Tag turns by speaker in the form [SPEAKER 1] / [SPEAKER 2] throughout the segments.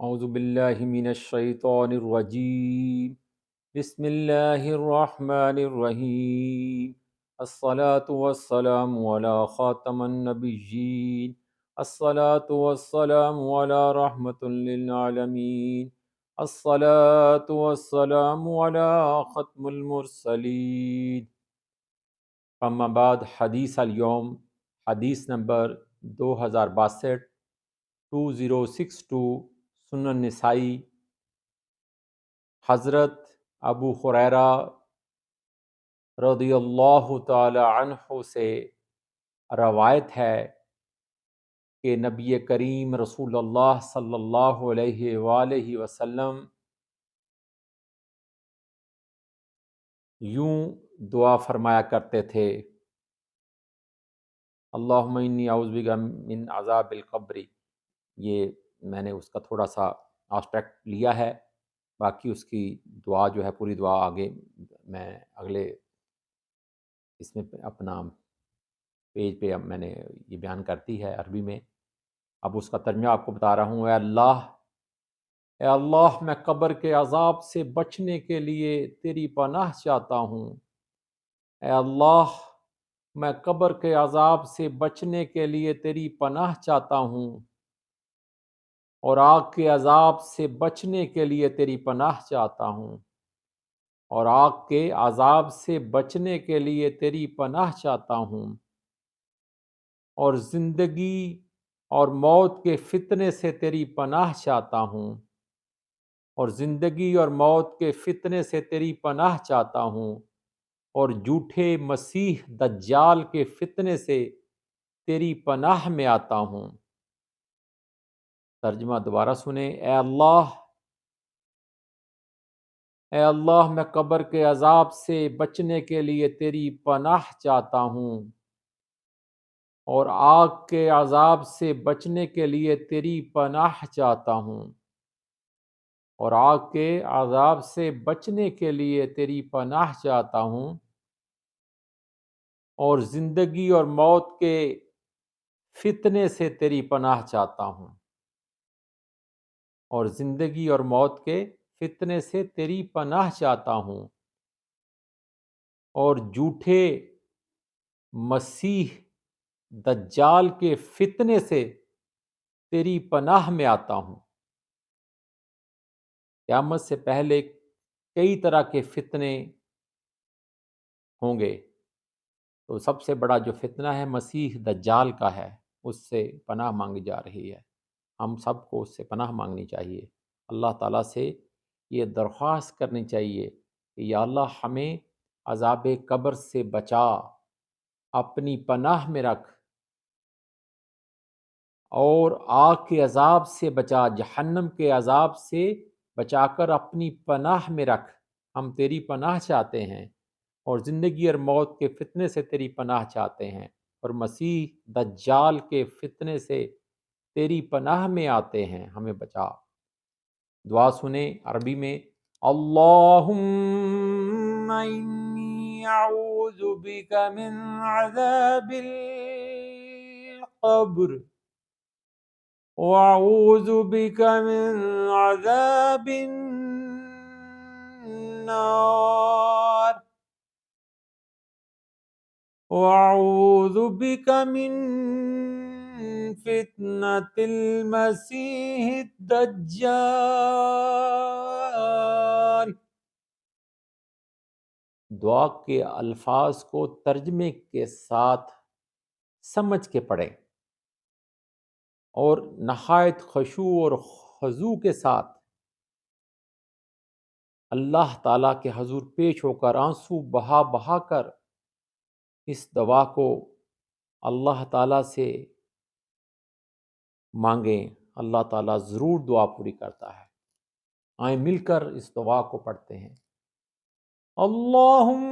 [SPEAKER 1] اعوذ باللہ من الشیطان الرجیم بسم اللہ الرحمن الرحیم الصلاة والسلام علی خاتم النبیین الصلاة والسلام علی رحمت للعالمین الصلاة والسلام علی ختم المرسلین اما بعد حدیث اليوم حدیث نمبر 2062 سنن نسائی حضرت ابو ہریرہ رضی اللہ تعالی عنہ سے روایت ہے کہ نبی کریم رسول اللہ صلی اللہ علیہ وآلہ وسلم یوں دعا فرمایا کرتے تھے: اللہم انی اعوذ بک من عذاب القبر. یہ میں نے اس کا تھوڑا سا آبسٹریکٹ لیا ہے، باقی اس کی دعا جو ہے پوری دعا آگے میں اگلے اس میں اپنا پیج پہ اب میں نے یہ بیان کرتی ہے عربی میں. اب اس کا ترجمہ آپ کو بتا رہا ہوں. اے اللہ میں قبر کے عذاب سے بچنے کے لیے تیری پناہ چاہتا ہوں. اے اللہ میں قبر کے عذاب سے بچنے کے لیے تیری پناہ چاہتا ہوں اور آگ کے عذاب سے بچنے کے لیے تیری پناہ چاہتا ہوں اور آگ کے عذاب سے بچنے کے لیے تیری پناہ چاہتا ہوں اور زندگی اور موت کے فتنے سے تیری پناہ چاہتا ہوں اور زندگی اور موت کے فتنے سے تیری پناہ چاہتا ہوں اور جھوٹے مسیح دجال کے فتنے سے تیری پناہ میں آتا ہوں. ترجمہ دوبارہ سنیں. اے اللہ میں قبر کے عذاب سے بچنے کے لیے تیری پناہ چاہتا ہوں اور آگ کے عذاب سے بچنے کے لیے تیری پناہ چاہتا ہوں اور آگ کے عذاب سے بچنے کے لیے تیری پناہ چاہتا ہوں اور زندگی اور موت کے فتنے سے تیری پناہ چاہتا ہوں اور زندگی اور موت کے فتنے سے تیری پناہ چاہتا ہوں اور جھوٹے مسیح دجال کے فتنے سے تیری پناہ میں آتا ہوں. قیامت سے پہلے کئی طرح کے فتنے ہوں گے، تو سب سے بڑا جو فتنہ ہے مسیح دجال کا ہے، اس سے پناہ مانگی جا رہی ہے. ہم سب کو اس سے پناہ مانگنی چاہیے. اللہ تعالیٰ سے یہ درخواست کرنی چاہیے کہ یا اللہ ہمیں عذاب قبر سے بچا، اپنی پناہ میں رکھ، اور آگ کے عذاب سے بچا، جہنم کے عذاب سے بچا کر اپنی پناہ میں رکھ. ہم تیری پناہ چاہتے ہیں اور زندگی اور موت کے فتنے سے تیری پناہ چاہتے ہیں اور مسیح دجال کے فتنے سے تیری پناہ میں آتے ہیں، ہمیں بچا. دعا سنیں عربی میں. اللہم انی اعوذ بک من عذاب القبر واعوذ بک من عذاب النار واعوذ بک من فتنة المسیح الدجال. دعا کے الفاظ کو ترجمے کے ساتھ سمجھ کے پڑھیں اور نہایت خشوع اور خضوع کے ساتھ اللہ تعالیٰ کے حضور پیش ہو کر آنسو بہا بہا کر اس دعا کو اللہ تعالیٰ سے مانگیں. اللہ تعالیٰ ضرور دعا پوری کرتا ہے. آئیں مل کر اس دعا کو پڑھتے ہیں. اللہم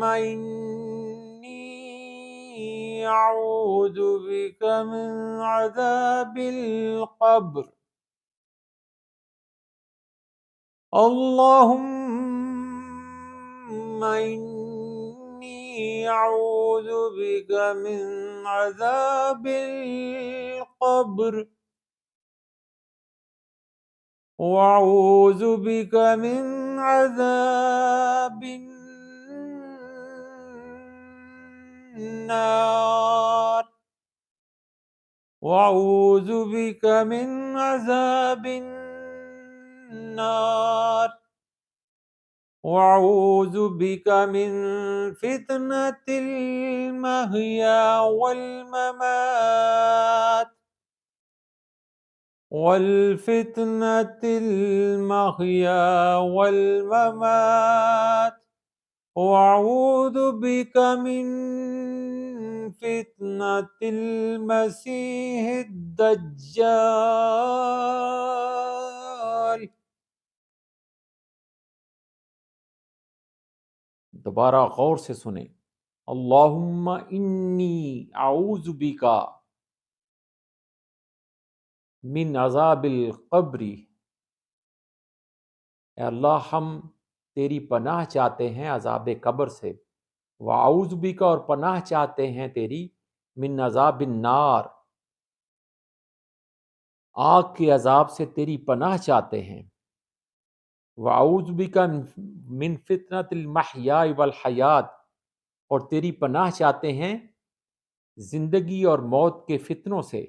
[SPEAKER 1] انی اعوذ بک من عذاب القبر اللہم انی اعوذ بک من عذاب القبر وأعوذ بك من عذاب النار وأعوذ بك من عذاب النار وأعوذ بك من فتنة المحيا والممات والفتنة المحيا والممات وأعوذ بك من فتنة المسيح الدجال۔ دوبارہ غور سے سنیں۔ اللہم انی اعوذ بک من عذاب القبر، اے اللہ ہم تیری پناہ چاہتے ہیں عذاب قبر سے، واعوذ بک اور پناہ چاہتے ہیں تیری من عذاب النار، آگ کے عذاب سے تیری پناہ چاہتے ہیں، واعوذ بک من فتنۃ المحیا والحیات، اور تیری پناہ چاہتے ہیں زندگی اور موت کے فتنوں سے،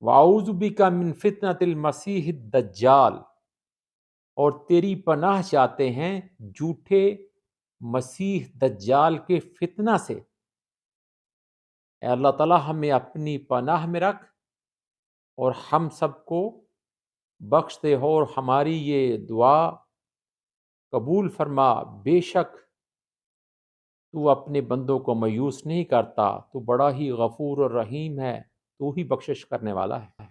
[SPEAKER 1] واعوذ بک من فتنۃ المسیح الدجال، اور تیری پناہ چاہتے ہیں جھوٹے مسیح دجال کے فتنہ سے۔ اے اللہ تعالیٰ ہمیں اپنی پناہ میں رکھ اور ہم سب کو بخش دے ہو، اور ہماری یہ دعا قبول فرما۔ بے شک تو اپنے بندوں کو مایوس نہیں کرتا، تو بڑا ہی غفور اور رحیم ہے، تو ہی بخشش کرنے والا ہے۔